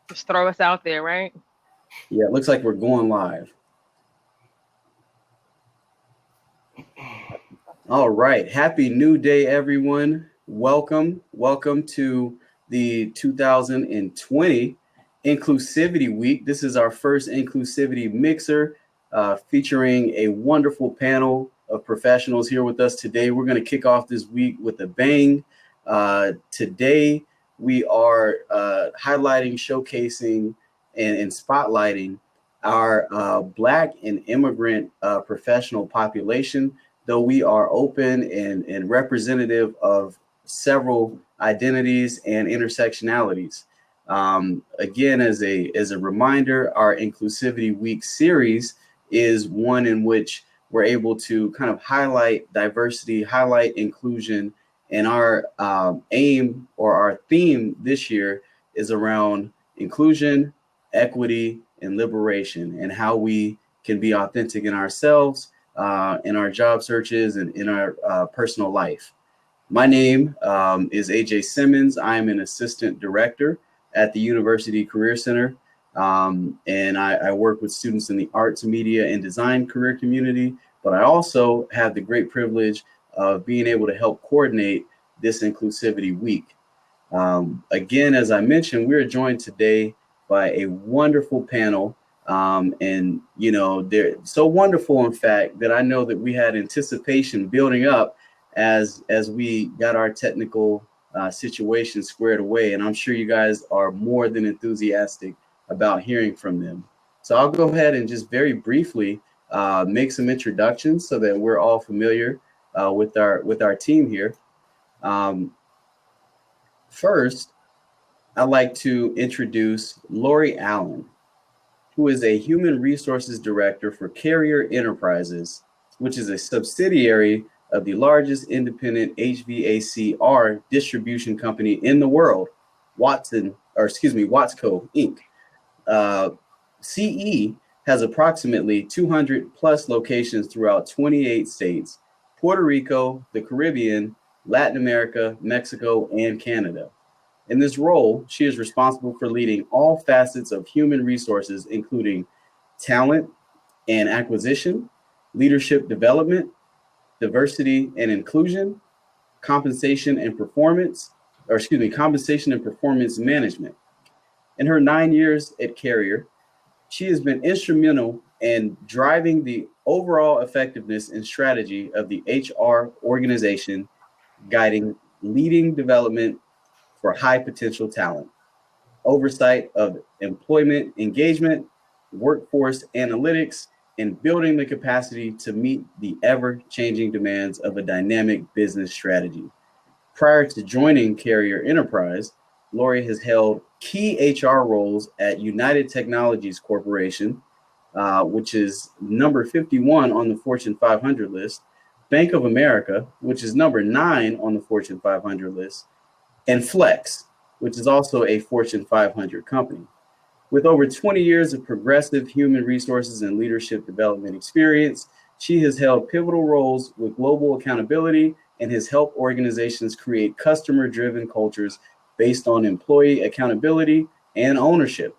Just throw us out there, right? Yeah, it looks like we're going live. All right. Happy New Day, everyone. Welcome. Welcome to the 2020 Inclusivity Week. This is our first Inclusivity Mixer featuring a wonderful panel of professionals here with us today. We're going to kick off this week with a bang. Today, we are highlighting, showcasing, and spotlighting our Black and immigrant professional population, though we are open and representative of several identities and intersectionalities. Again, as a reminder, our Inclusivity Week series is one in which we're able to kind of highlight diversity, highlight inclusion, and our aim or our theme this year is around inclusion, equity, and liberation, and how we can be authentic in ourselves, in our job searches, and in our personal life. My name is AJ Simmons. I'm an assistant director at the University Career Center, and I work with students in the arts, media, and design career community, but I also have the great privilege of being able to help coordinate this Inclusivity Week. Again, as I mentioned, we're joined today by a wonderful panel. And, you know, they're so wonderful, in fact, that I know that we had anticipation building up as we got our technical situation squared away. And I'm sure you guys are more than enthusiastic about hearing from them. So I'll go ahead and just very briefly make some introductions so that we're all familiar with our team here. First, I'd like to introduce Lori Allen, who is a Human Resources Director for Carrier Enterprises, which is a subsidiary of the largest independent HVACR distribution company in the world, Watsco, Inc. CE has approximately 200 plus locations throughout 28 states, Puerto Rico, the Caribbean, Latin America, Mexico, and Canada. In this role, she is responsible for leading all facets of human resources, including talent and acquisition, leadership development, diversity and inclusion, compensation and performance management. In her 9 years at Carrier, she has been instrumental in driving the overall effectiveness and strategy of the HR organization, guiding leading development for high potential talent, oversight of employment engagement, workforce analytics, and building the capacity to meet the ever-changing demands of a dynamic business strategy. Prior to joining Carrier Enterprise, Lori has held key HR roles at United Technologies Corporation, which is number 51 on the Fortune 500 list, Bank of America, which is number 9 on the Fortune 500 list, and Flex, which is also a Fortune 500 company. With over 20 years of progressive human resources and leadership development experience, she has held pivotal roles with global accountability and has helped organizations create customer-driven cultures based on employee accountability and ownership.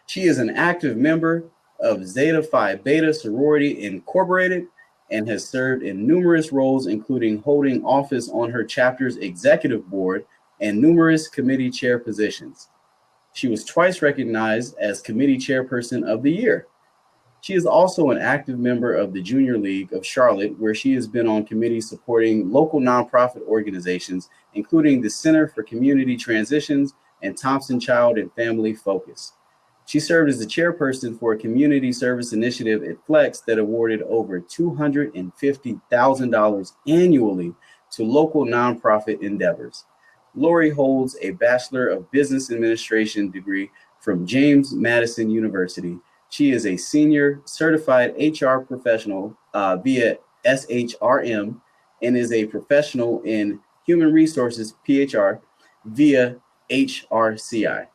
She is an active member of Zeta Phi Beta Sorority Incorporated and has served in numerous roles, including holding office on her chapter's executive board and numerous committee chair positions. She was twice recognized as Committee Chairperson of the Year. She is also an active member of the Junior League of Charlotte, where she has been on committees supporting local nonprofit organizations, including the Center for Community Transitions and Thompson Child and Family Focus. She served as the chairperson for a community service initiative at Flex that awarded over $250,000 annually to local nonprofit endeavors. Lori holds a Bachelor of Business Administration degree from James Madison University. She is a senior certified HR professional via SHRM and is a professional in human resources PHR via HRCI.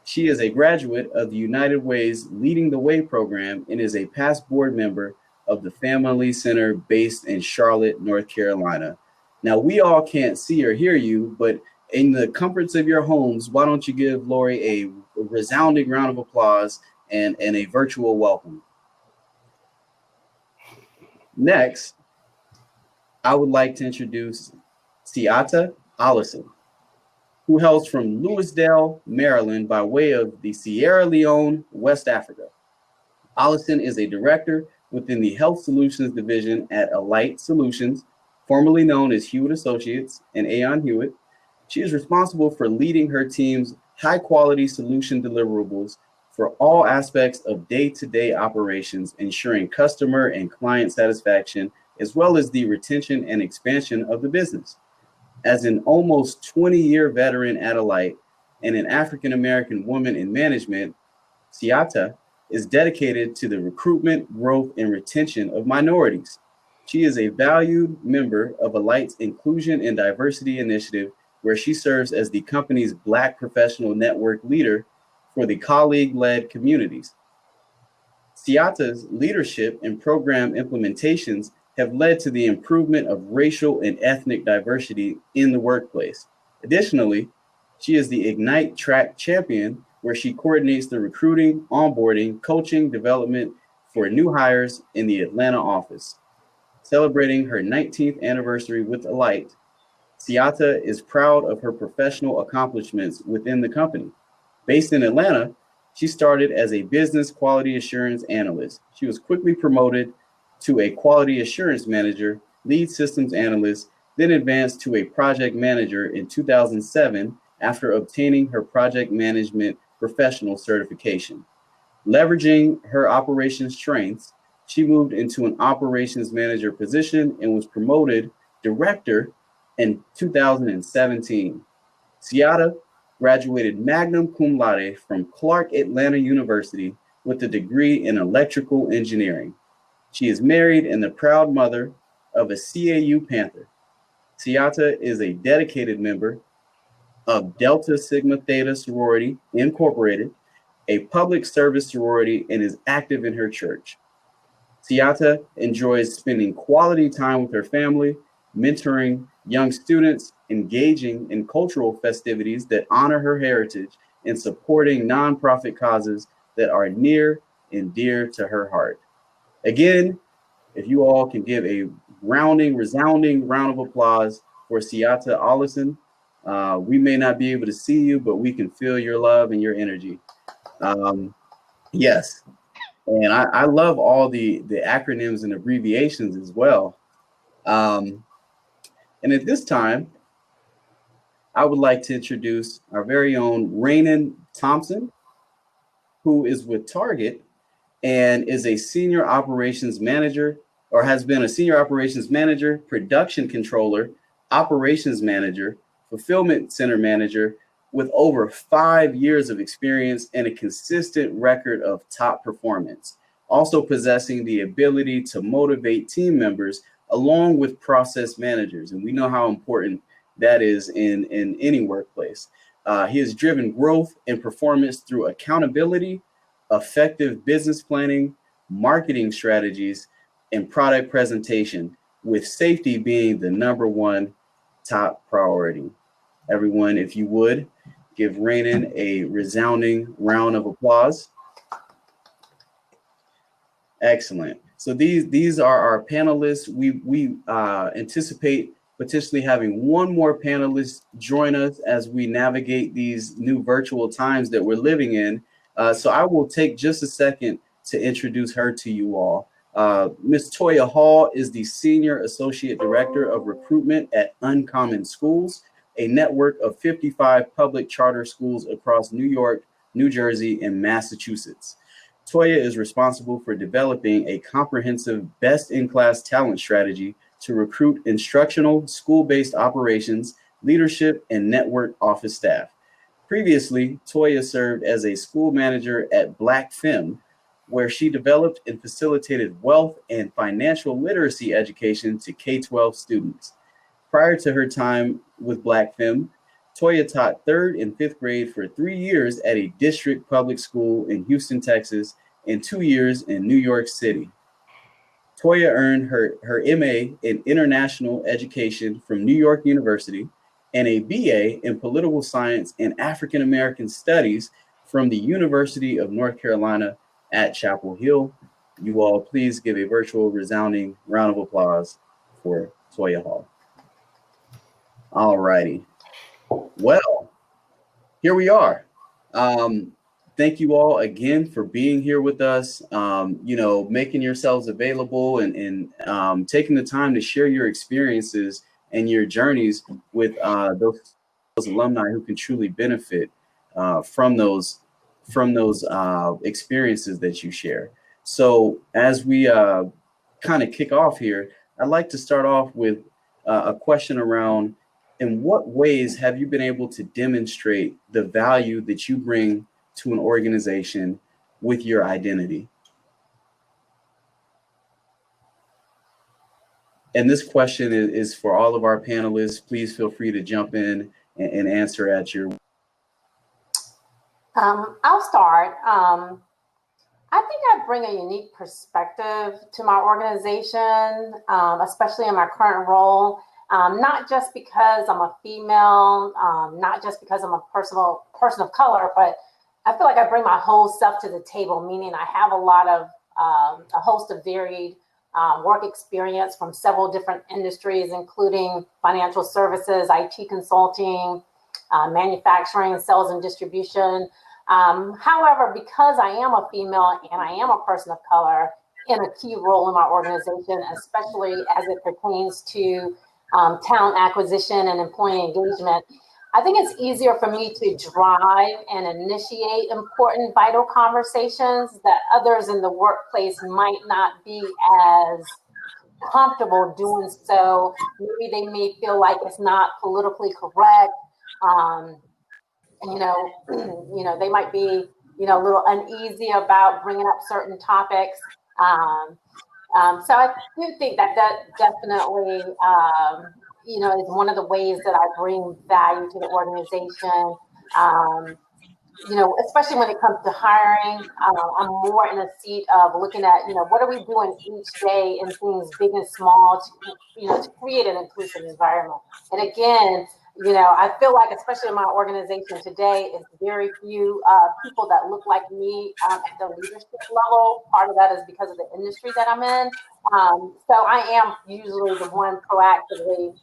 She is a graduate of the United Way's Leading the Way program and is a past board member of the Family Center based in Charlotte, North Carolina. Now, we all can't see or hear you, but in the comforts of your homes, why don't you give Lori a resounding round of applause and a virtual welcome? Next, I would like to introduce Iata, Allison, who hails from Louisdale, Maryland, by way of the Sierra Leone, West Africa. Allison is a director within the Health Solutions Division at Alight Solutions, formerly known as Hewitt Associates and Aon Hewitt. She is responsible for leading her team's high-quality solution deliverables for all aspects of day-to-day operations, ensuring customer and client satisfaction, as well as the retention and expansion of the business. As an almost 20-year veteran at Alight and an African-American woman in management, Iata is dedicated to the recruitment, growth, and retention of minorities. She is a valued member of Alight's Inclusion and Diversity Initiative, where she serves as the company's Black Professional Network leader for the colleague-led communities. Iata's leadership and program implementations have led to the improvement of racial and ethnic diversity in the workplace. Additionally, she is the Ignite Track champion, where she coordinates the recruiting, onboarding, coaching, development for new hires in the Atlanta office. Celebrating her 19th anniversary with Alight, Iata is proud of her professional accomplishments within the company. Based in Atlanta, she started as a business quality assurance analyst. She was quickly promoted to a quality assurance manager, lead systems analyst, then advanced to a project manager in 2007 after obtaining her project management professional certification. Leveraging her operations strengths, she moved into an operations manager position and was promoted director in 2017. Iata graduated magna cum laude from Clark Atlanta University with a degree in electrical engineering. She is married and the proud mother of a CAU Panther. Iata is a dedicated member of Delta Sigma Theta Sorority Incorporated, a public service sorority, and is active in her church. Iata enjoys spending quality time with her family, mentoring young students, engaging in cultural festivities that honor her heritage, and supporting nonprofit causes that are near and dear to her heart. Again, if you all can give a resounding round of applause for Iata Allison. We may not be able to see you, but we can feel your love and your energy. Yes. And I love all the acronyms and abbreviations as well. And at this time, I would like to introduce our very own Rainin Thompson, who is with Target and is a senior operations manager, or has been a senior operations manager, production controller, operations manager, fulfillment center manager, with over 5 years of experience and a consistent record of top performance, also possessing the ability to motivate team members along with process managers. And we know how important that is in any workplace. He has driven growth and performance through accountability, effective business planning, marketing strategies, and product presentation, with safety being the number one top priority. Everyone, if you would, give Rainin a resounding round of applause. Excellent. So these are our panelists. We anticipate potentially having one more panelist join us as we navigate these new virtual times that we're living in. So I will take just a second to introduce her to you all. Ms. Toya Hall is the Senior Associate Director of Recruitment at Uncommon Schools, a network of 55 public charter schools across New York, New Jersey, and Massachusetts. Toya is responsible for developing a comprehensive best-in-class talent strategy to recruit instructional, school-based operations, leadership, and network office staff. Previously, Toya served as a school manager at Black Femme, where she developed and facilitated wealth and financial literacy education to K-12 students. Prior to her time with Black Femme, Toya taught 3rd and 5th grade for 3 years at a district public school in Houston, Texas, and 2 years in New York City. Toya earned her MA in International Education from New York University and a BA in Political Science and African American Studies from the University of North Carolina at Chapel Hill. You all please give a virtual resounding round of applause for Toya Hall. All righty. Well, here we are. Thank you all again for being here with us, making yourselves available and taking the time to share your experiences and your journeys with those alumni who can truly benefit from those experiences that you share. So as we kind of kick off here, I'd like to start off with a question around, in what ways have you been able to demonstrate the value that you bring to an organization with your identity? And this question is for all of our panelists. Please feel free to jump in and answer at your. I'll start. I think I bring a unique perspective to my organization, especially in my current role. Not just because I'm a female, not just because I'm a person of color, but I feel like I bring my whole self to the table, meaning I have a lot of a host of varied work experience from several different industries, including financial services, IT consulting, manufacturing, sales and distribution. However, because I am a female and I am a person of color in a key role in my organization, especially as it pertains to talent acquisition and employee engagement, I think it's easier for me to drive and initiate important, vital conversations that others in the workplace might not be as comfortable doing so. Maybe they may feel like it's not politically correct. They might be, a little uneasy about bringing up certain topics. So I do think that definitely, is one of the ways that I bring value to the organization. Especially when it comes to hiring, I'm more in a seat of looking at, what are we doing each day in things big and small to create an inclusive environment. And again, I feel like, especially in my organization today, it's very few people that look like me at the leadership level. Part of that is because of the industry that I'm in. So I am usually the one proactively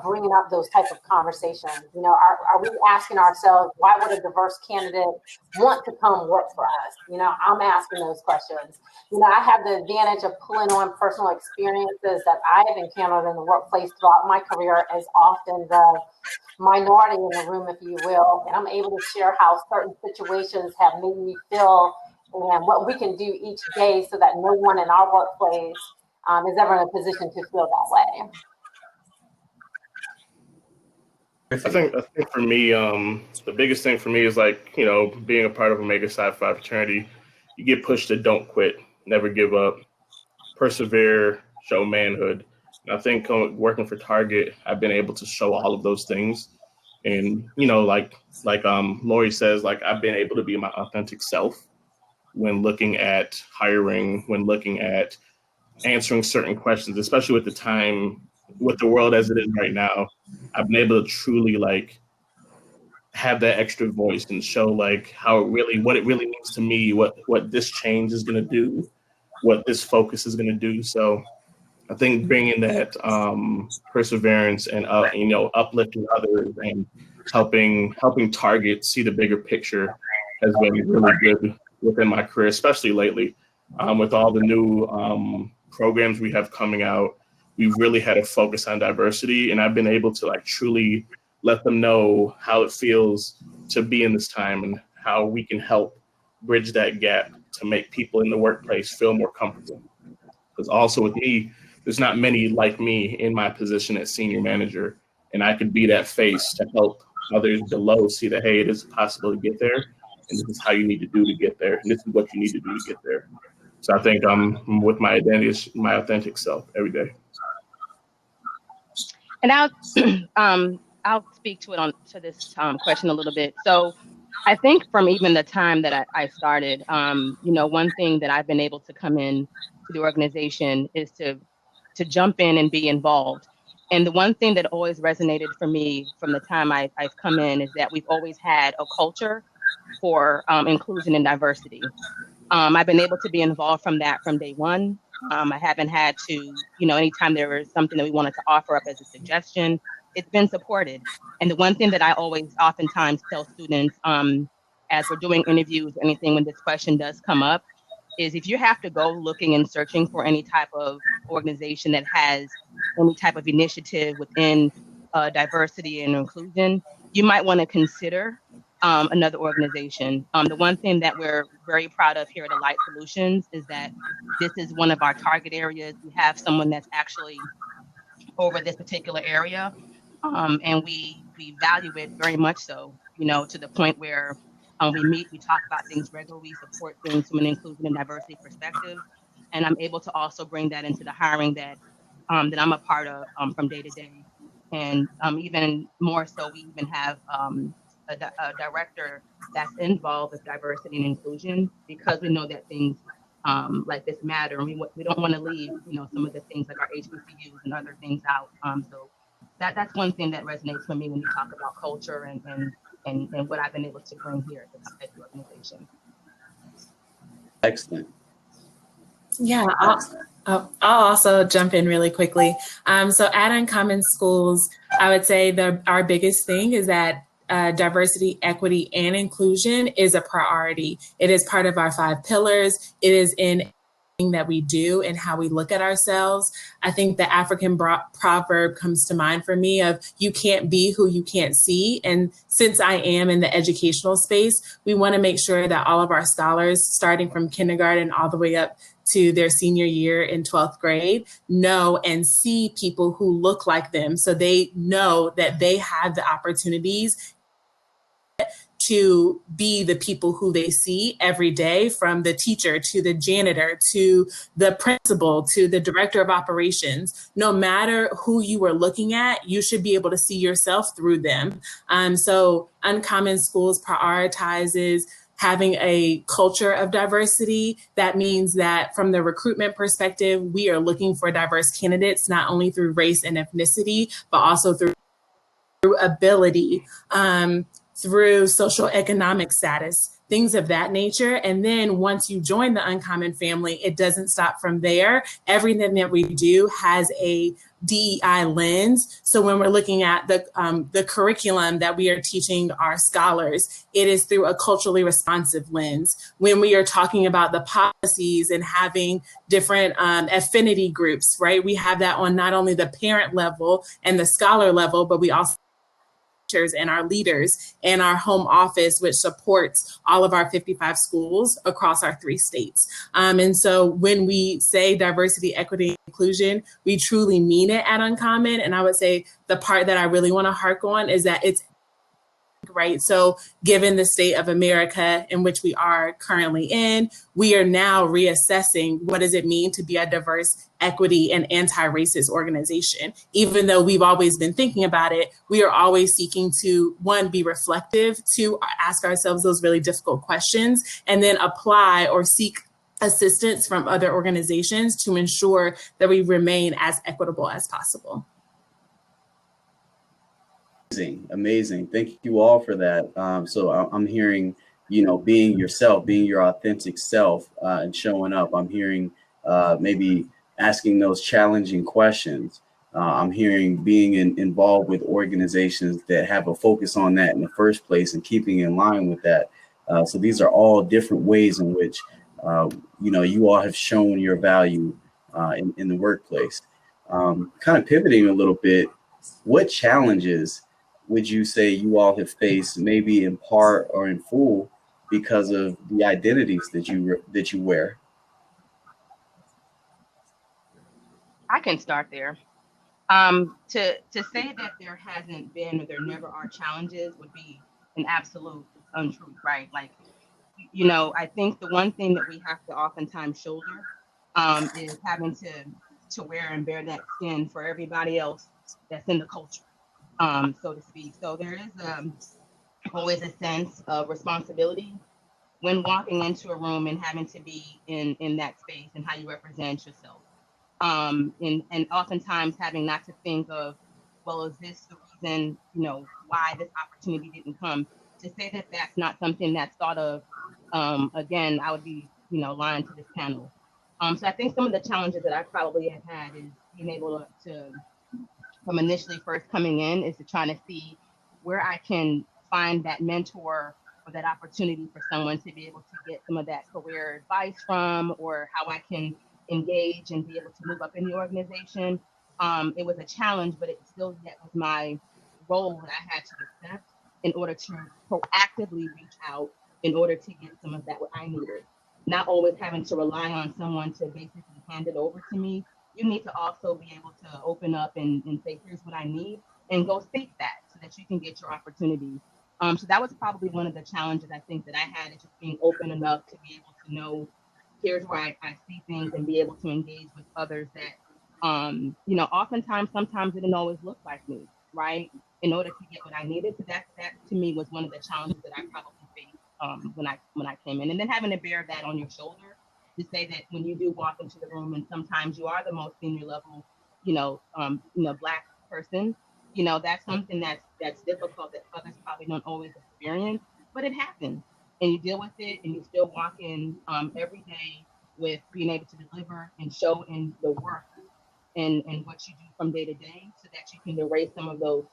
bringing up those types of conversations. Are we asking ourselves, why would a diverse candidate want to come work for us? I'm asking those questions. I have the advantage of pulling on personal experiences that I've encountered in the workplace throughout my career as often the minority in the room, if you will. And I'm able to share how certain situations have made me feel and what we can do each day so that no one in our workplace is ever in a position to feel that way. I think for me, the biggest thing for me is being a part of Omega Psi Phi fraternity. You get pushed to don't quit, never give up, persevere, show manhood. And I think working for Target, I've been able to show all of those things. And like Lori says, I've been able to be my authentic self when looking at hiring, when looking at answering certain questions, especially with the world as it is right now. I've been able to truly have that extra voice and show what it really means to me, what this change is going to do, what this focus is going to do. So I think bringing that perseverance and uplifting others and helping Target see the bigger picture has been really good within my career, especially lately with all the new programs we have coming out. We've really had a focus on diversity, and I've been able to truly let them know how it feels to be in this time and how we can help bridge that gap to make people in the workplace feel more comfortable. Because also with me, there's not many like me in my position as senior manager, and I could be that face to help others below see that, hey, it is possible to get there, and this is how you need to do to get there, and this is what you need to do to get there. So I think I'm with my identity, my authentic self every day. And I'll speak to this question a little bit. So I think from even the time that I started, one thing that I've been able to come in to the organization is to jump in and be involved. And the one thing that always resonated for me from the time I've come in is that we've always had a culture for inclusion and diversity. I've been able to be involved from that from day one. I haven't had to, anytime there was something that we wanted to offer up as a suggestion, it's been supported. And the one thing that I always oftentimes tell students as we're doing interviews, anything when this question does come up, is if you have to go looking and searching for any type of organization that has any type of initiative within diversity and inclusion, you might want to consider another organization. The one thing that we're very proud of here at Alight Solutions is that this is one of our target areas. We have someone that's actually over this particular area, and we value it very much so, to the point where we meet, we talk about things regularly, support things from an inclusion and diversity perspective, and I'm able to also bring that into the hiring that I'm a part of from day to day, and even more so, we even have a director that's involved with diversity and inclusion because we know that things like this matter, and we don't want to leave some of the things like our HBCUs and other things out. So that's one thing that resonates for me when you talk about culture and what I've been able to bring here at the organization. Excellent. Yeah, I'll also jump in really quickly. So at Uncommon Schools, I would say our biggest thing is that diversity, equity, and inclusion is a priority. It is part of our 5 pillars. It is in everything that we do and how we look at ourselves. I think the African proverb comes to mind for me of you can't be who you can't see. And since I am in the educational space, we want to make sure that all of our scholars, starting from kindergarten all the way up to their senior year in 12th grade, know and see people who look like them. So they know that they have the opportunities to be the people who they see every day, from the teacher to the janitor to the principal to the director of operations. No matter who you are looking at, you should be able to see yourself through them. So Uncommon Schools prioritizes having a culture of diversity. That means that from the recruitment perspective, we are looking for diverse candidates, not only through race and ethnicity, but also through ability, through socioeconomic status, things of that nature. And then once you join the Uncommon family, it doesn't stop from there. Everything that we do has a DEI lens. So when we're looking at the curriculum that we are teaching our scholars, it is through a culturally responsive lens. When we are talking about the policies and having different affinity groups, right? We have that on not only the parent level and the scholar level, but we also and our leaders and our home office, which supports all of our 55 schools across our 3 states. And so when we say diversity, equity, and inclusion, we truly mean it at Uncommon. And I would say the part that I really want to hark on is that it's right. So given the state of America in which we are currently in, we are now reassessing what does it mean to be a diverse, equity, and anti-racist organization. Even though we've always been thinking about it, we are always seeking to, 1, be reflective, 2, ask ourselves those really difficult questions, and then apply or seek assistance from other organizations to ensure that we remain as equitable as possible. Amazing. Thank you all for that. So I'm hearing, being yourself, being your authentic self, and showing up. I'm hearing maybe asking those challenging questions. I'm hearing being involved with organizations that have a focus on that in the first place and keeping in line with that. So these are all different ways in which, you all have shown your value in the workplace. Kind of pivoting a little bit, what challenges would you say you all have faced, maybe in part or in full, because of the identities that you wear? I can start there. To say that there hasn't been or there never are challenges would be an absolute untruth, right? Like, I think the one thing that we have to oftentimes shoulder is having to wear and bear that skin for everybody else that's in the culture, so to speak. So there is always a sense of responsibility when walking into a room and having to be in that space and how you represent yourself. And oftentimes having not to think of, well, is this the reason, why this opportunity didn't come? To say that that's not something that's thought of, again, I would be, lying to this panel. So I think some of the challenges that I probably have had is being able to from initially first coming in, is to try to see where I can find that mentor or that opportunity for someone to be able to get some of that career advice from, or how I can engage and be able to move up in the organization. It was a challenge, but it still yet was my role that I had to accept in order to proactively reach out in order to get some of that what I needed. Not always having to rely on someone to basically hand it over to me. You need to also be able to open up and say, here's what I need, and go seek that so that you can get your opportunity. So that was probably one of the challenges I think that I had, is just being open enough to be able to know, here's where I see things, and be able to engage with others that, oftentimes, sometimes it didn't always look like me, right? In order to get what I needed. So that to me was one of the challenges that I probably faced when I came in. And then having to bear that on your shoulder, to say that when you do walk into the room, and sometimes you are the most senior level, Black person, that's something that's difficult, that others probably don't always experience, but it happens, and you deal with it, and you still walk in every day with being able to deliver and show in the work and what you do from day to day, so that you can erase some of those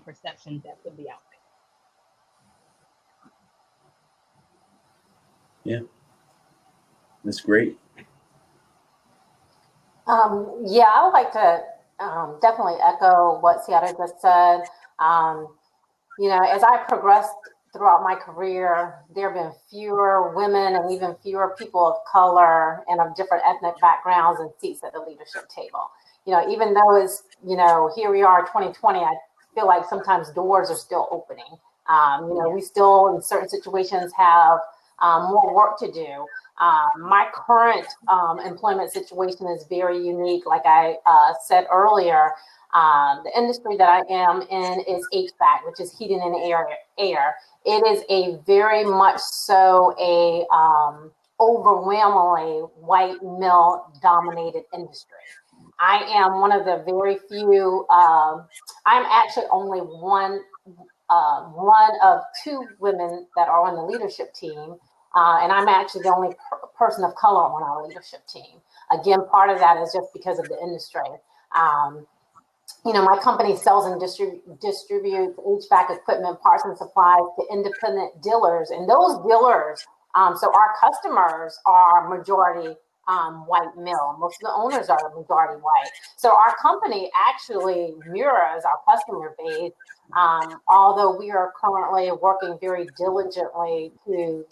perceptions that could be out there. Yeah, that's great. Yeah, I would like to definitely echo what Seattle just said. As I progressed throughout my career, there have been fewer women and even fewer people of color and of different ethnic backgrounds and seats at the leadership table. Even though it's, here we are 2020, I feel like sometimes doors are still opening. We still in certain situations have more work to do. My current employment situation is very unique. Like I said earlier, the industry that I am in is HVAC, which is heating and air. It is a very much so a overwhelmingly white male dominated industry. I am one of the very few, I'm actually only one of two women that are on the leadership team. And I'm actually the only person of color on our leadership team. Again, part of that is just because of the industry. My company sells and distributes HVAC equipment, parts, and supplies to independent dealers. And those dealers, so our customers are majority white male. Most of the owners are majority white. So our company actually mirrors our customer base. Although we are currently working very diligently to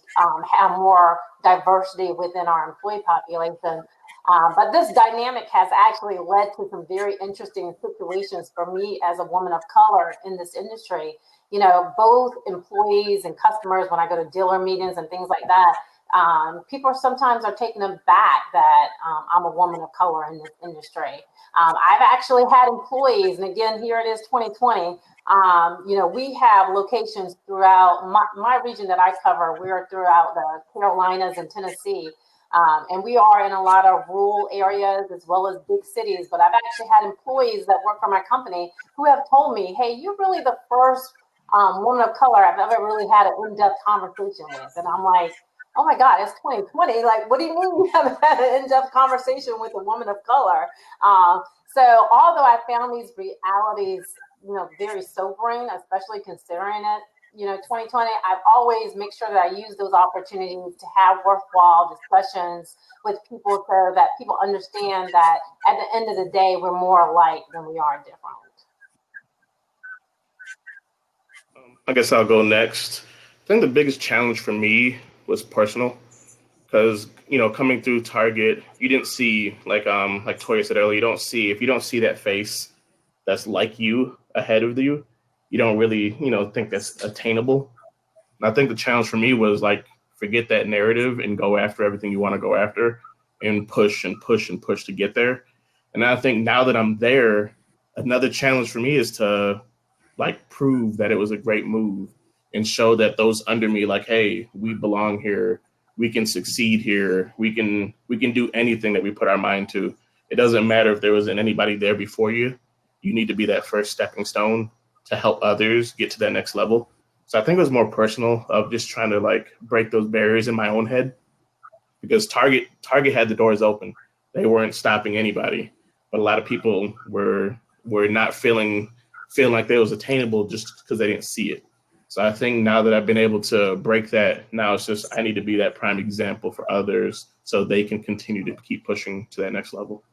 have more diversity within our employee population. But this dynamic has actually led to some very interesting situations for me as a woman of color in this industry. Both employees and customers, when I go to dealer meetings and things like that, people sometimes are taken aback that I'm a woman of color in this industry. I've actually had employees, and again, here it is 2020. We have locations throughout my region that I cover. We're throughout the Carolinas and Tennessee. And we are in a lot of rural areas as well as big cities. But I've actually had employees that work for my company who have told me, hey, you're really the first woman of color I've ever really had an in-depth conversation with. And I'm like, oh my God, it's 2020. Like, what do you mean you haven't had an in-depth conversation with a woman of color? So although I found these realities, very sobering, especially considering it, 2020, I've always make sure that I use those opportunities to have worthwhile discussions with people so that people understand that at the end of the day, we're more alike than we are different. I guess I'll go next. I think the biggest challenge for me was personal, because coming through Target, you didn't see like Toya said earlier, if you don't see that face that's like you ahead of you, you don't really think that's attainable. And I think the challenge for me was like, forget that narrative and go after everything you want to go after, and push and push and push to get there. And I think now that I'm there, another challenge for me is to like prove that it was a great move and show that those under me, like, hey, we belong here. We can succeed here. We can do anything that we put our mind to. It doesn't matter if there wasn't anybody there before you. You need to be that first stepping stone to help others get to that next level. So I think it was more personal of just trying to like break those barriers in my own head, because Target had the doors open. They weren't stopping anybody, but a lot of people were not feeling like they was attainable just because they didn't see it. So I think now that I've been able to break that, now it's just I need to be that prime example for others so they can continue to keep pushing to that next level.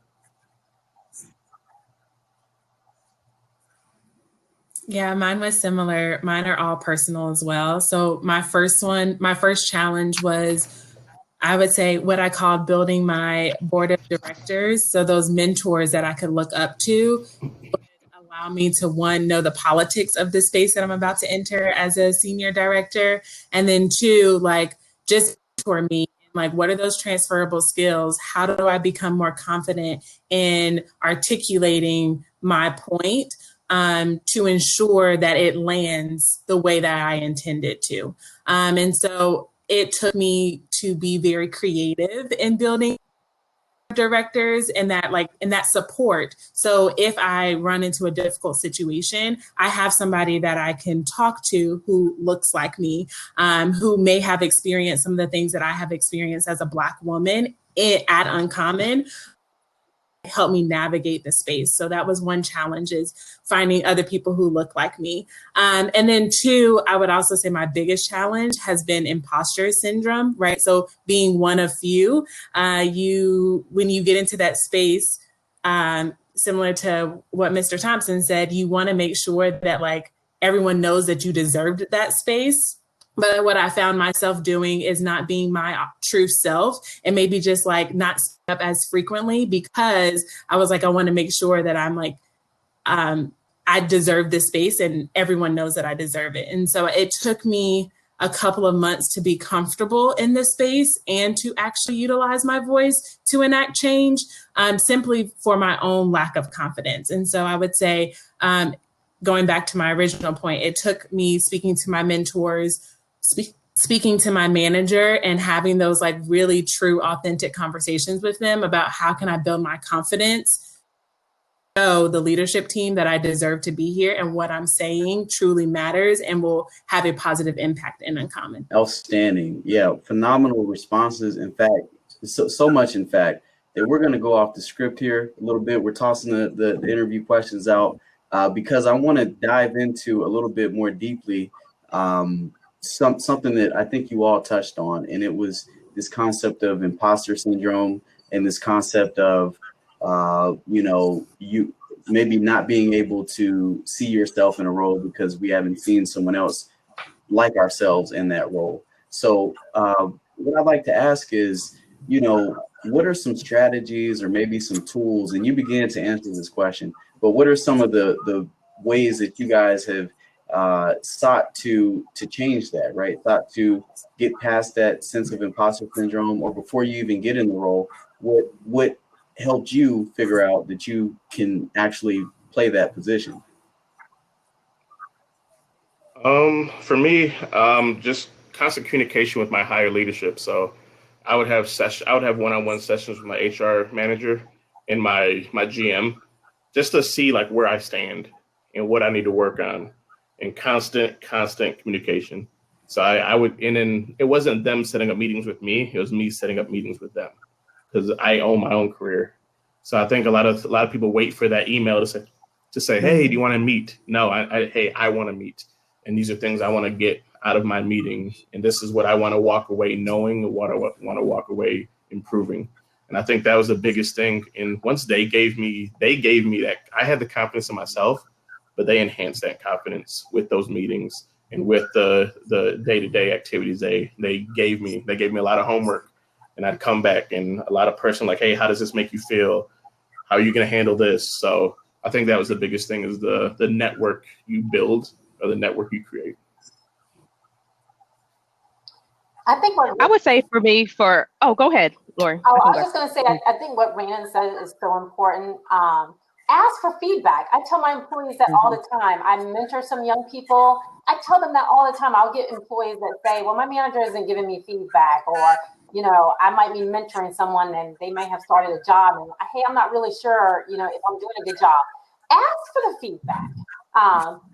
Yeah, mine was similar. Mine are all personal as well. So my first challenge was, I would say, what I called building my board of directors. So those mentors that I could look up to would allow me to, one, know the politics of the space that I'm about to enter as a senior director. And then two, like just for me, like, what are those transferable skills? How do I become more confident in articulating my point? To ensure that it lands the way that I intended to. And so it took me to be very creative in building directors and that support. So if I run into a difficult situation, I have somebody that I can talk to who looks like me, who may have experienced some of the things that I have experienced as a Black woman at Uncommon, help me navigate the space. So that was one challenge, is finding other people who look like me. And then two, I would also say my biggest challenge has been imposter syndrome, right? So being one of few, when you get into that space, similar to what Mr. Thompson said, you want to make sure that like everyone knows that you deserved that space. But what I found myself doing is not being my true self, and maybe just like not up as frequently, because I was like, I want to make sure that I'm like, I deserve this space and everyone knows that I deserve it. And so it took me a couple of months to be comfortable in this space and to actually utilize my voice to enact change, simply for my own lack of confidence. And so I would say, going back to my original point, it took me speaking to my mentors, speaking to my manager, and having those like really true, authentic conversations with them about how can I build my confidence, know the leadership team that I deserve to be here, and what I'm saying truly matters and will have a positive impact in Uncommon. Outstanding. Yeah, phenomenal responses. In fact, so much, in fact, that we're going to go off the script here a little bit. We're tossing the interview questions out because I want to dive into a little bit more deeply something that I think you all touched on, and it was this concept of imposter syndrome and this concept of, you maybe not being able to see yourself in a role because we haven't seen someone else like ourselves in that role. So what I'd like to ask is, what are some strategies or maybe some tools, and you began to answer this question, but what are some of the ways that you guys have sought to change that, right? Sought to get past that sense of imposter syndrome, or before you even get in the role, what helped you figure out that you can actually play that position? For me, just constant communication with my higher leadership. So I would have one-on-one sessions with my HR manager and my GM, just to see like where I stand and what I need to work on, and constant communication. So I would, and then it wasn't them setting up meetings with me, it was me setting up meetings with them, because I own my own career. So I think a lot of people wait for that email to say, hey, do you want to meet? No, I want to meet. And these are things I want to get out of my meeting. And this is what I want to walk away knowing, and what I want to walk away improving. And I think that was the biggest thing. And once they gave me that, I had the confidence in myself, but they enhanced that confidence with those meetings and with the day-to-day activities they gave me. They gave me a lot of homework, and I'd come back and a lot of person like, hey, how does this make you feel? How are you going to handle this? So I think that was the biggest thing, is the network you build or the network you create. I think I would say for me, go ahead, Lori. I was just going to say, I think what Rhiannon said is so important. ask for feedback. I tell my employees that all the time. I mentor some young people. I tell them that all the time. I'll get employees that say, well, my manager isn't giving me feedback, or, I might be mentoring someone and they may have started a job and, hey, I'm not really sure, if I'm doing a good job. Ask for the feedback.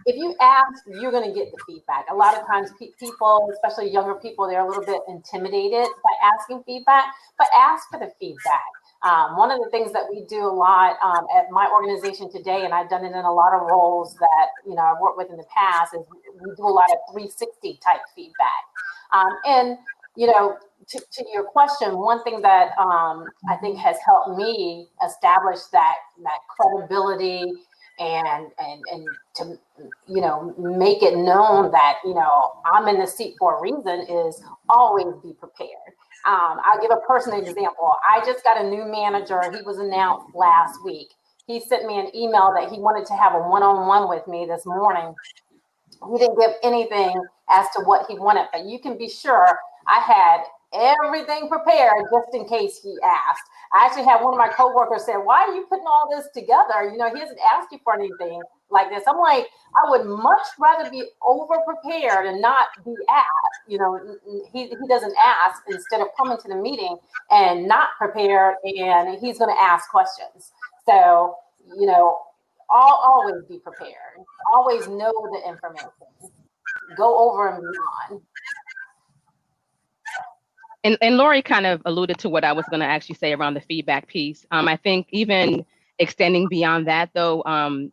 If you ask, you're going to get the feedback. A lot of times people, especially younger people, they're a little bit intimidated by asking feedback, but ask for the feedback. One of the things that we do a lot at my organization today, and I've done it in a lot of roles that, I've worked with in the past, is we do a lot of 360 type feedback. To your question, one thing that I think has helped me establish that credibility and to make it known that I'm in the seat for a reason is always be prepared. I'll give a personal example. I just got a new manager. He was announced last week. He sent me an email that he wanted to have a one-on-one with me this morning. He didn't give anything as to what he wanted, but you can be sure I had everything prepared just in case he asked. I actually had one of my coworkers say, why are you putting all this together? He hasn't asked you for anything like this. I'm like, I would much rather be over prepared and not be asked. He doesn't ask instead of coming to the meeting and not prepared, and he's going to ask questions. So, always be prepared. Always know the information. Go over and beyond. And Lori kind of alluded to what I was going to actually say around the feedback piece. I think even extending beyond that, though,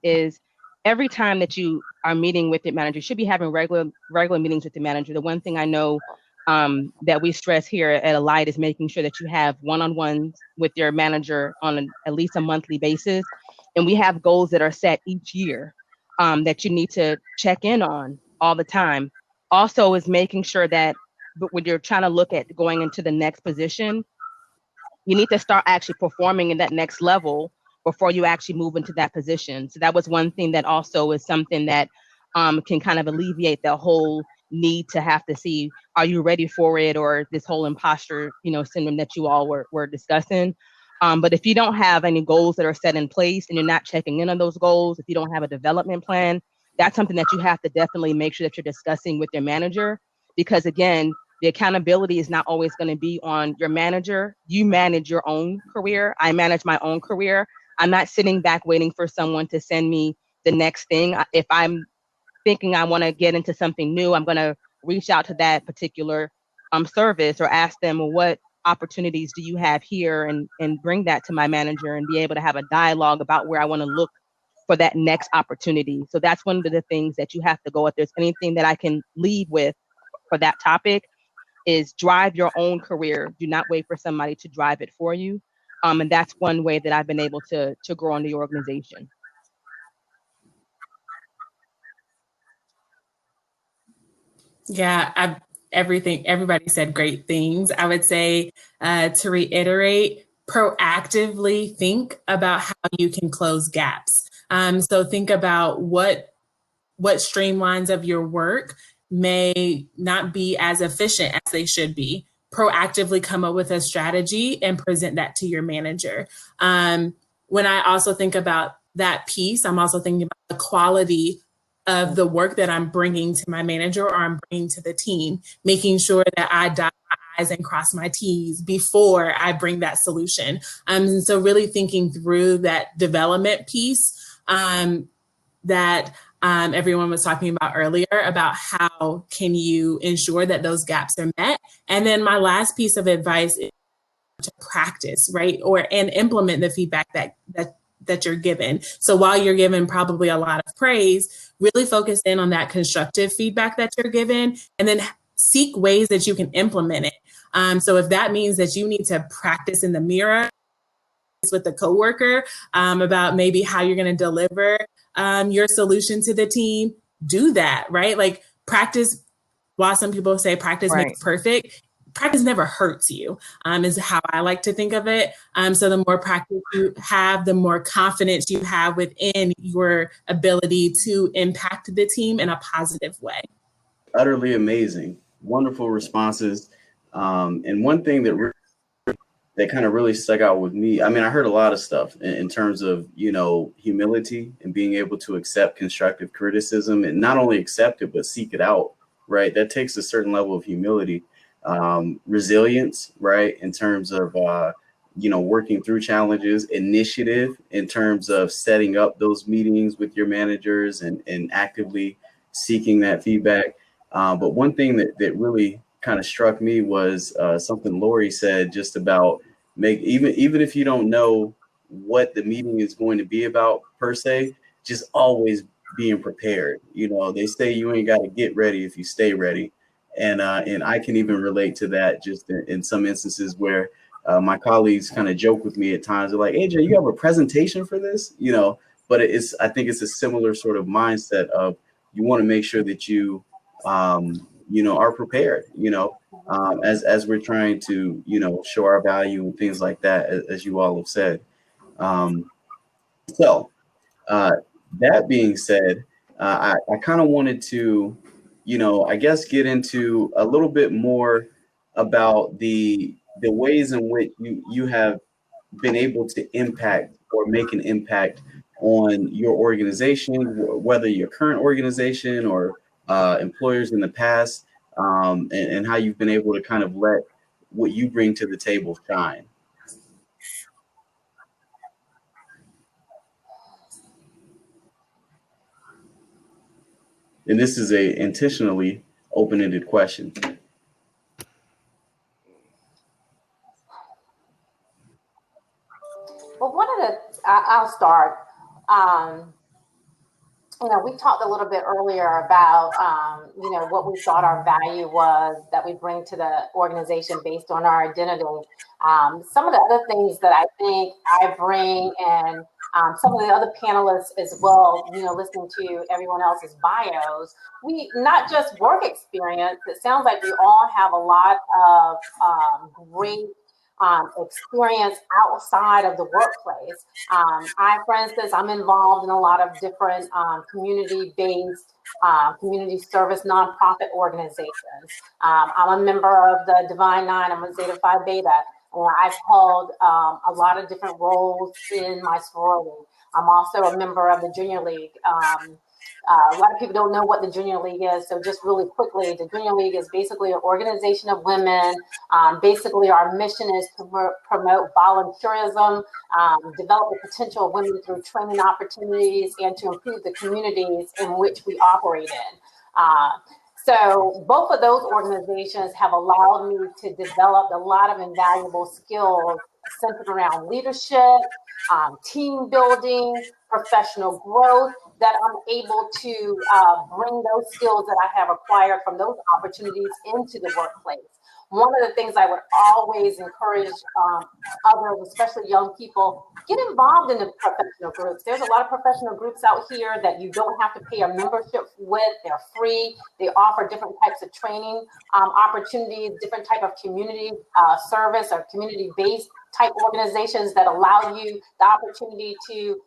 is every time that you are meeting with the manager, you should be having regular meetings with the manager. The one thing I know that we stress here at Alight is making sure that you have one-on-ones with your manager on at least a monthly basis. And we have goals that are set each year that you need to check in on all the time. Also is making sure that when you're trying to look at going into the next position, you need to start actually performing in that next level before you actually move into that position. So that was one thing that also is something that can kind of alleviate the whole need to have to see, are you ready for it, or this whole imposter, syndrome that you all were discussing. But if you don't have any goals that are set in place and you're not checking in on those goals, if you don't have a development plan, that's something that you have to definitely make sure that you're discussing with your manager. Because again, the accountability is not always going to be on your manager. You manage your own career. I manage my own career. I'm not sitting back waiting for someone to send me the next thing. If I'm thinking I want to get into something new, I'm going to reach out to that particular service or ask them, well, what opportunities do you have here, and bring that to my manager and be able to have a dialogue about where I want to look for that next opportunity. So that's one of the things that you have to go. If there's anything that I can leave with for that topic, is drive your own career. Do not wait for somebody to drive it for you. And that's one way that I've been able to grow in the organization. Yeah, everybody said great things. I would say to reiterate, proactively think about how you can close gaps. So think about what streamlines of your work may not be as efficient as they should be. Proactively come up with a strategy and present that to your manager. When I also think about that piece, I'm also thinking about the quality of the work that I'm bringing to my manager or I'm bringing to the team, making sure that I dot my I's and cross my T's before I bring that solution. And so really thinking through that development piece that everyone was talking about earlier, about how can you ensure that those gaps are met. And then my last piece of advice is to practice, right? And implement the feedback that you're given. So while you're given probably a lot of praise, really focus in on that constructive feedback that you're given, and then seek ways that you can implement it. So if that means that you need to practice in the mirror with a coworker about maybe how you're going to deliver your solution to the team, do that, right? Like practice, while some people say practice makes perfect, practice never hurts you, is how I like to think of it. So the more practice you have, the more confidence you have within your ability to impact the team in a positive way. Utterly amazing. Wonderful responses. And one thing that that kind of really stuck out with me. I mean, I heard a lot of stuff in terms of, you know, humility and being able to accept constructive criticism, and not only accept it, but seek it out, right? That takes a certain level of humility, resilience, right? In terms of, you know, working through challenges, initiative in terms of setting up those meetings with your managers and actively seeking that feedback. But one thing that really kind of struck me was something Lori said, just about even if you don't know what the meeting is going to be about per se, just always being prepared. You know, they say you ain't got to get ready if you stay ready. And I can even relate to that just in some instances where my colleagues kind of joke with me at times. They're like, AJ, you have a presentation for this? You know, but I think it's a similar sort of mindset of, you want to make sure that you, you know, are prepared, you know, as we're trying to, you know, show our value and things like that, as you all have said. So that being said, I kind of wanted to, you know, I guess get into a little bit more about the ways in which you have been able to impact or make an impact on your organization, whether your current organization or employers in the past, and how you've been able to kind of let what you bring to the table shine. And this is a intentionally open-ended question. Well, I'll start. You know, we talked a little bit earlier about, you know, what we thought our value was that we bring to the organization based on our identity. Some of the other things that I think I bring, and some of the other panelists as well, you know, listening to everyone else's bios, we not just work experience. It sounds like we all have a lot of great experience outside of the workplace. For instance, I'm involved in a lot of different community-based, community service nonprofit organizations. I'm a member of the Divine Nine. I'm a Zeta Phi Beta. I've held a lot of different roles in my sorority. I'm also a member of the Junior League. A lot of people don't know what the Junior League is, so just really quickly, the Junior League is basically an organization of women. Basically, our mission is to promote volunteerism, develop the potential of women through training opportunities, and to improve the communities in which we operate in. So both of those organizations have allowed me to develop a lot of invaluable skills centered around leadership, team building, professional growth, that I'm able to bring those skills that I have acquired from those opportunities into the workplace. One of the things I would always encourage others, especially young people, get involved in the professional groups. There's a lot of professional groups out here that you don't have to pay a membership with. They're free. They offer different types of training opportunities, different type of community service or community-based type organizations that allow you the opportunity to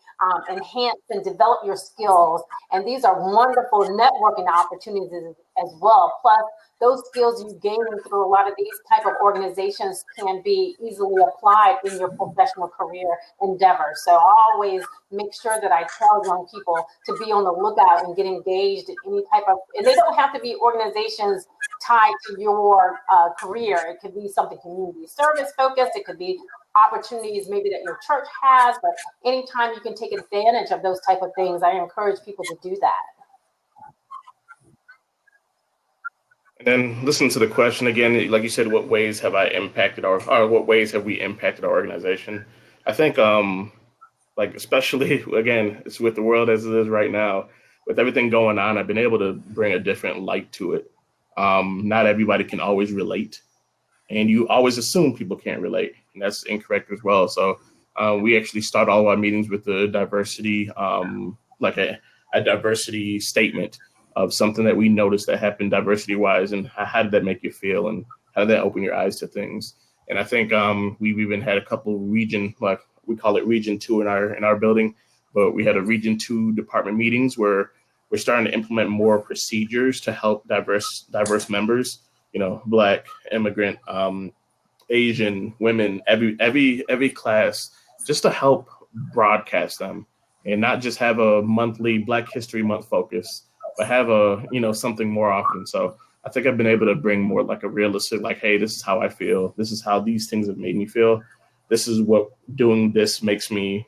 enhance and develop your skills. And these are wonderful networking opportunities as well. Plus, those skills you gain through a lot of these type of organizations can be easily applied in your professional career endeavors. So I always make sure that I tell young people to be on the lookout and get engaged in any type of, and they don't have to be organizations tied to your career. It could be something community service focused. It could be opportunities maybe that your church has, but anytime you can take advantage of those type of things, I encourage people to do that. And then listen to the question again, like you said, what ways have I impacted or what ways have we impacted our organization? I think like, especially again, it's with the world as it is right now, with everything going on, I've been able to bring a different light to it. Not everybody can always relate, and you always assume people can't relate, and that's incorrect as well. So we actually start all our meetings with the diversity, like a diversity statement of something that we noticed that happened diversity-wise, and how did that make you feel, and how did that open your eyes to things? And I think we've even had a couple region, like we call it Region 2 in our building, but we had a Region 2 department meetings where we're starting to implement more procedures to help diverse members, you know, Black, immigrant, Asian women, every class, just to help broadcast them and not just have a monthly Black History Month focus, but have something more often. So I think I've been able to bring more like a realistic, like, hey, this is how I feel. This is how these things have made me feel. This is what doing this makes me,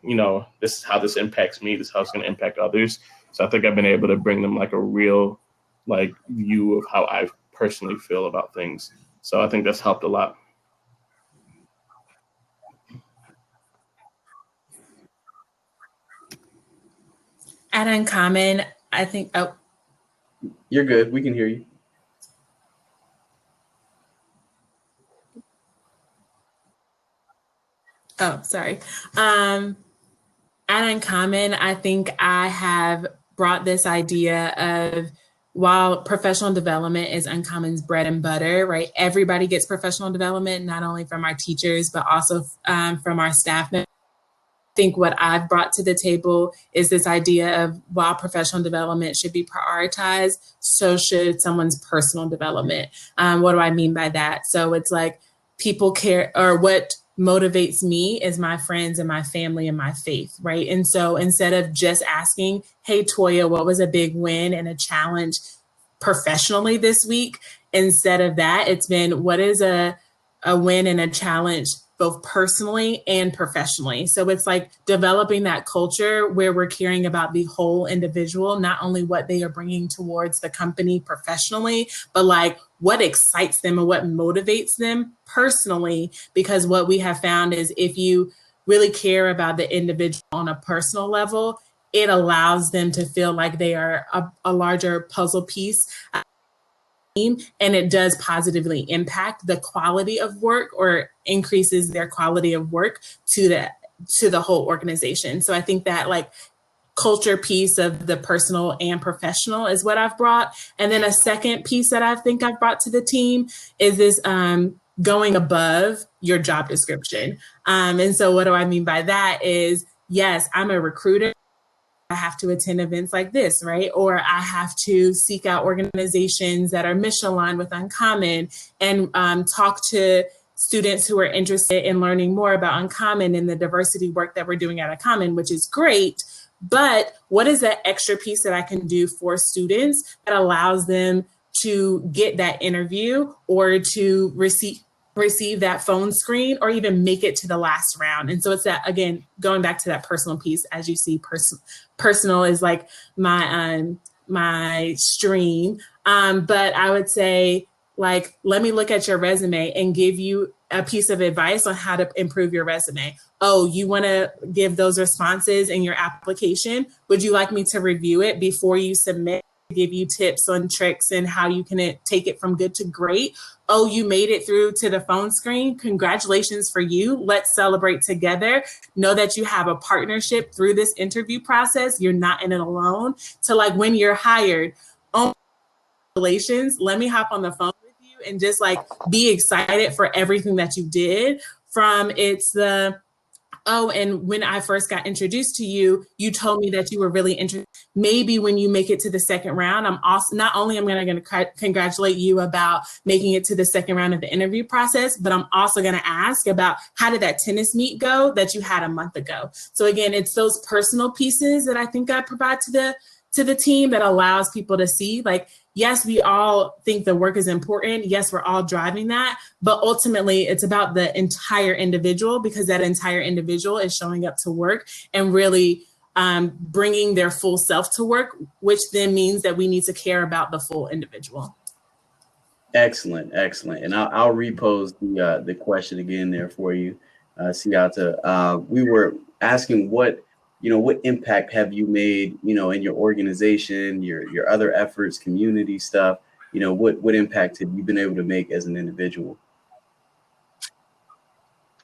this is how this impacts me. This is how it's going to impact others. So I think I've been able to bring them like a real like view of how I personally feel about things. So I think that's helped a lot. At Uncommon, I think, oh. You're good. We can hear you. Oh, sorry. At Uncommon, I think I have brought this idea of, while professional development is Uncommon's bread and butter, right? Everybody gets professional development, not only from our teachers, but also from our staff members. I think what I've brought to the table is this idea of, while professional development should be prioritized, so should someone's personal development. What do I mean by that? So it's like people care, or what motivates me is my friends and my family and my faith, right? And so instead of just asking, hey, Toya, what was a big win and a challenge professionally this week? Instead of that, it's been, what is a win and a challenge both personally and professionally? So it's like developing that culture where we're caring about the whole individual, not only what they are bringing towards the company professionally, but like what excites them and what motivates them personally. Because what we have found is, if you really care about the individual on a personal level, it allows them to feel like they are a larger puzzle piece. And it does positively impact the quality of work, or increases their quality of work to the whole organization. So I think that like culture piece of the personal and professional is what I've brought. And then a second piece that I think I've brought to the team is this going above your job description. And so what do I mean by that is, yes, I'm a recruiter. I have to attend events like this, right? Or I have to seek out organizations that are mission aligned with Uncommon, and talk to students who are interested in learning more about Uncommon and the diversity work that we're doing at Uncommon, which is great. But what is that extra piece that I can do for students that allows them to get that interview, or to receive that phone screen, or even make it to the last round? And so it's that, again, going back to that personal piece. As you see, personal is like my stream. But I would say, like, let me look at your resume and give you a piece of advice on how to improve your resume. Oh, you want to give those responses in your application? Would you like me to review it before you submit? Give you tips on tricks and how you can take it from good to great. Oh, you made it through to the phone screen. Congratulations for you. Let's celebrate together. Know that you have a partnership through this interview process. You're not in it alone. So like when you're hired, oh, congratulations. Let me hop on the phone with you and just like be excited for everything that you did. From it's the, oh, and when I first got introduced to you, you told me that you were really interested. Maybe when you make it to the second round, I'm also, not only am I going to congratulate you about making it to the second round of the interview process, but I'm also going to ask about, how did that tennis meet go that you had a month ago? So again, it's those personal pieces that I think I provide to the team that allows people to see, like, yes, we all think the work is important. Yes, we're all driving that. But ultimately, it's about the entire individual, because that entire individual is showing up to work and really bringing their full self to work, which then means that we need to care about the full individual. Excellent. And I'll repose the question again there for you, Siata. We were asking what impact have you made, in your organization, your other efforts, community stuff, what impact have you been able to make as an individual?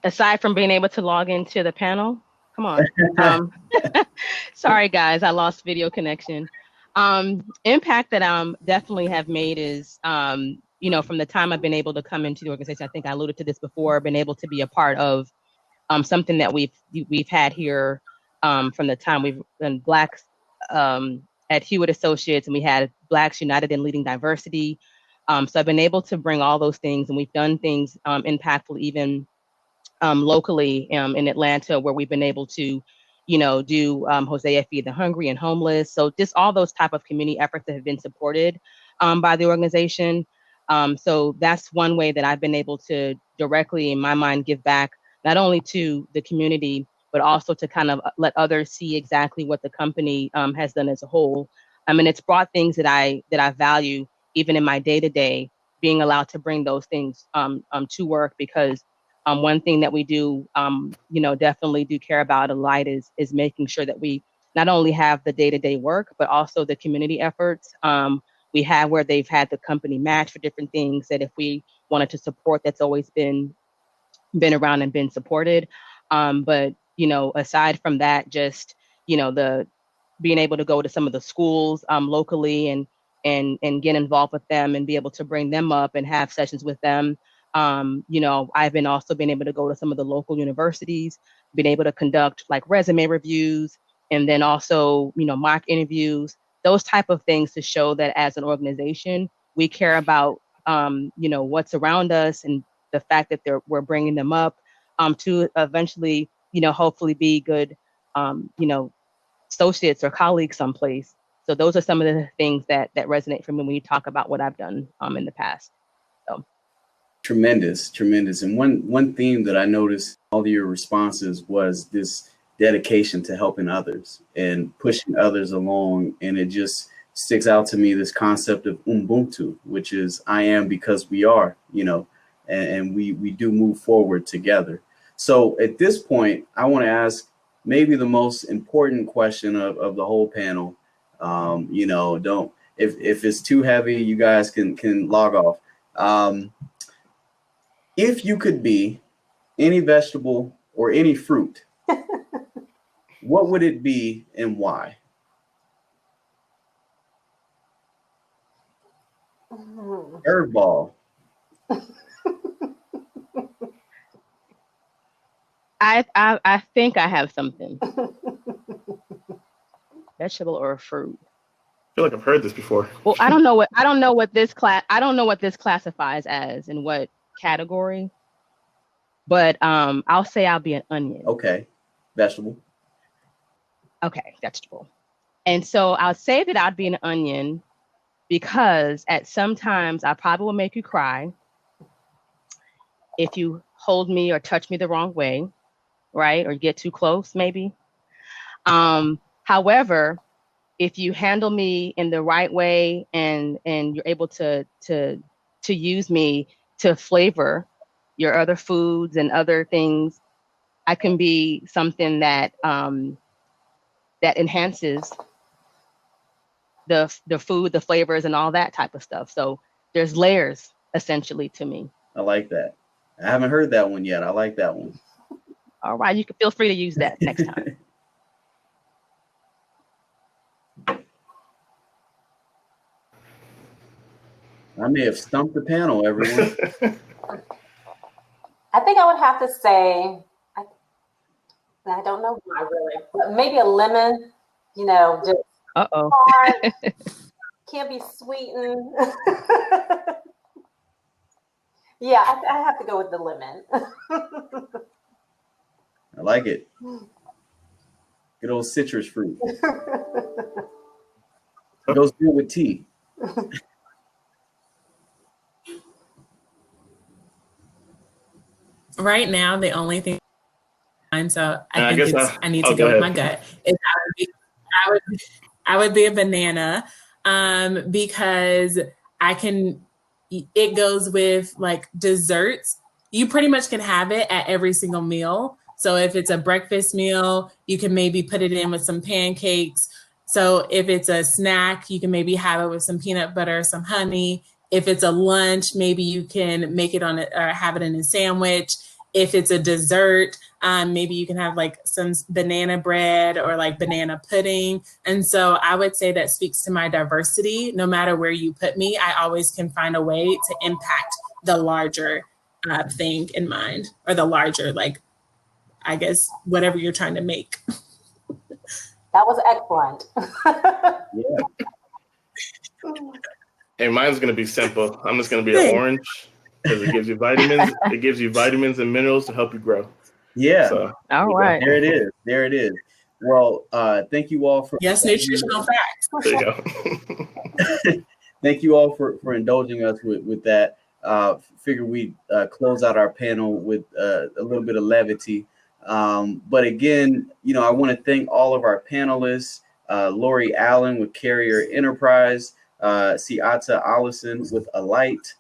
Aside from being able to log into the panel, come on. Sorry, guys, I lost video connection. Impact that I definitely have made is, from the time I've been able to come into the organization, I think I alluded to this before, been able to be a part of something that we've had here from the time we've been Blacks at Hewitt Associates, and we had Blacks United in Leading Diversity. So I've been able to bring all those things, and we've done things impactful even locally in Atlanta, where we've been able to, do Hosea Feed the Hungry and Homeless. So just all those type of community efforts that have been supported by the organization. So that's one way that I've been able to directly, in my mind, give back not only to the community, but also to kind of let others see exactly what the company has done as a whole. I mean, it's brought things that I value even in my day-to-day, being allowed to bring those things to work, because one thing that we do, definitely do care about a lot is making sure that we not only have the day-to-day work, but also the community efforts. We have where they've had the company match for different things that if we wanted to support, that's always been around and been supported. But, aside from that, just, the being able to go to some of the schools locally and get involved with them and be able to bring them up and have sessions with them. I've also been able to go to some of the local universities, been able to conduct like resume reviews, and then also, mock interviews, those type of things to show that as an organization, we care about, what's around us and the fact that we're bringing them up to eventually, hopefully be good, associates or colleagues someplace. So those are some of the things that resonate for me when you talk about what I've done in the past. So tremendous. And one theme that I noticed all of your responses was this dedication to helping others and pushing others along. And it just sticks out to me, this concept of Ubuntu, which is I am because we are, and we do move forward together. So at this point, I want to ask maybe the most important question of the whole panel. Don't, if it's too heavy, you guys can log off. If you could be any vegetable or any fruit, what would it be and why? Herbal. I think I have something. Vegetable or a fruit? I feel like I've heard this before. Well, I don't know what this classifies as in what category. But I'll say I'll be an onion. Okay. Vegetable. Okay, vegetable. And so I'll say that I'd be an onion because at some times I probably will make you cry if you hold me or touch me the wrong way, right? Or get too close, maybe. However, if you handle me in the right way and you're able to use me to flavor your other foods and other things, I can be something that that enhances the food, the flavors, and all that type of stuff. So there's layers essentially to me. I like that. I haven't heard that one yet. I like that one. All right, you can feel free to use that next time. I may have stumped the panel, everyone. I think I would have to say, I don't know why really, but maybe a lemon, just hard, can't be sweetened. Yeah, I have to go with the lemon. I like it. Good old citrus fruit. It goes good with tea. Right now, the only thing, so I need to go with my gut. I would be a banana, because it goes with like desserts. You pretty much can have it at every single meal. So if it's a breakfast meal, you can maybe put it in with some pancakes. So if it's a snack, you can maybe have it with some peanut butter, some honey. If it's a lunch, maybe you can make it or have it in a sandwich. If it's a dessert, maybe you can have like some banana bread or like banana pudding. And so I would say that speaks to my diversity. No matter where you put me, I always can find a way to impact the larger thing in mind, or the larger, like, I guess, whatever you're trying to make. That was excellent. Yeah. Hey, mine's gonna be simple. I'm just gonna be an orange because it gives you vitamins. It gives you vitamins and minerals to help you grow. Yeah. So All right. There it is. There it is. Well, thank you all for Yes, nutritional facts. there you go. thank you all for indulging us with that. Figure we close out our panel with a little bit of levity. But again, I want to thank all of our panelists, Lori Allen with Carrier Enterprise, Siata Allison with Alight,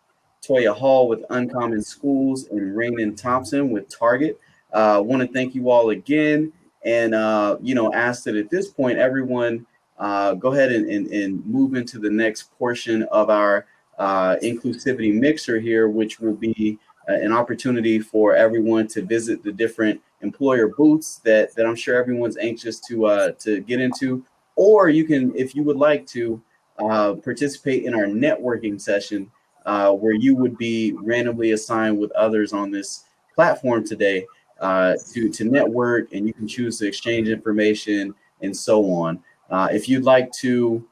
Toya Hall with Uncommon Schools, and Raymond Thompson with Target. Want to thank you all again, and ask that at this point, everyone go ahead and move into the next portion of our inclusivity mixer here, which will be an opportunity for everyone to visit the different employer booths that I'm sure everyone's anxious to get into, or you can, if you would like to, participate in our networking session, where you would be randomly assigned with others on this platform today to network, and you can choose to exchange information and so on. If you'd like to,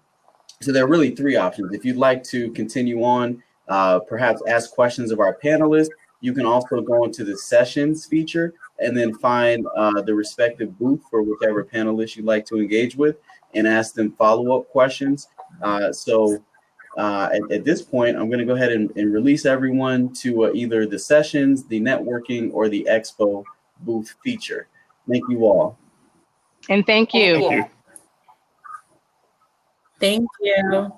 so there are really three options. If you'd like to continue on, perhaps ask questions of our panelists, you can also go into the sessions feature and then find the respective booth for whichever panelist you'd like to engage with and ask them follow-up questions. At this point, I'm going to go ahead and release everyone to either the sessions, the networking, or the expo booth feature. Thank you all. And thank you. Thank you. Thank you.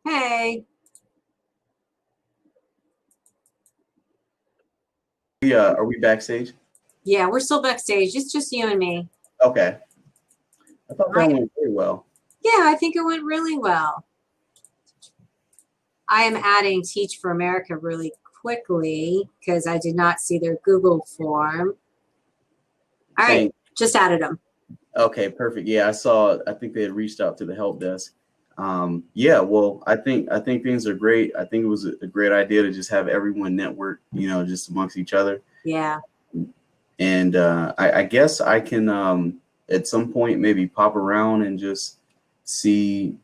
Hey, Are we backstage? yeah, we're still backstage. It's just you and me. Okay. I thought that went very well. Yeah, I think it went really well. I am adding Teach for America really quickly because I did not see their Google form. All right, just added them. Okay, perfect. Yeah, I think they had reached out to the help desk. Yeah, well, I think things are great. I think it was a great idea to just have everyone network, just amongst each other. Yeah. And I guess I can at some point maybe pop around and just see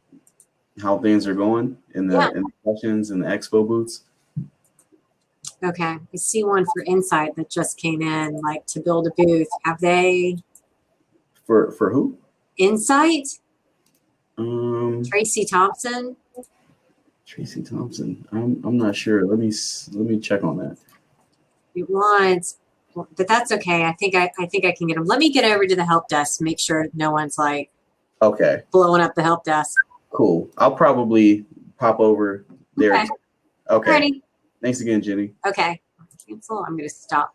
how things are going in the sessions and the expo booths. Okay. I see one for Insight that just came in, like to build a booth. Have they? For who? Insight? Tracy Thompson? Tracy Thompson. I'm not sure. Let me check on that. It wants, but that's okay. I think I can get them. Let me get over to the help desk, make sure no one's like blowing up the help desk. Cool. I'll probably pop over there. Okay. Okay. Ready? Thanks again, Jenny. Okay. Cancel. I'm going to stop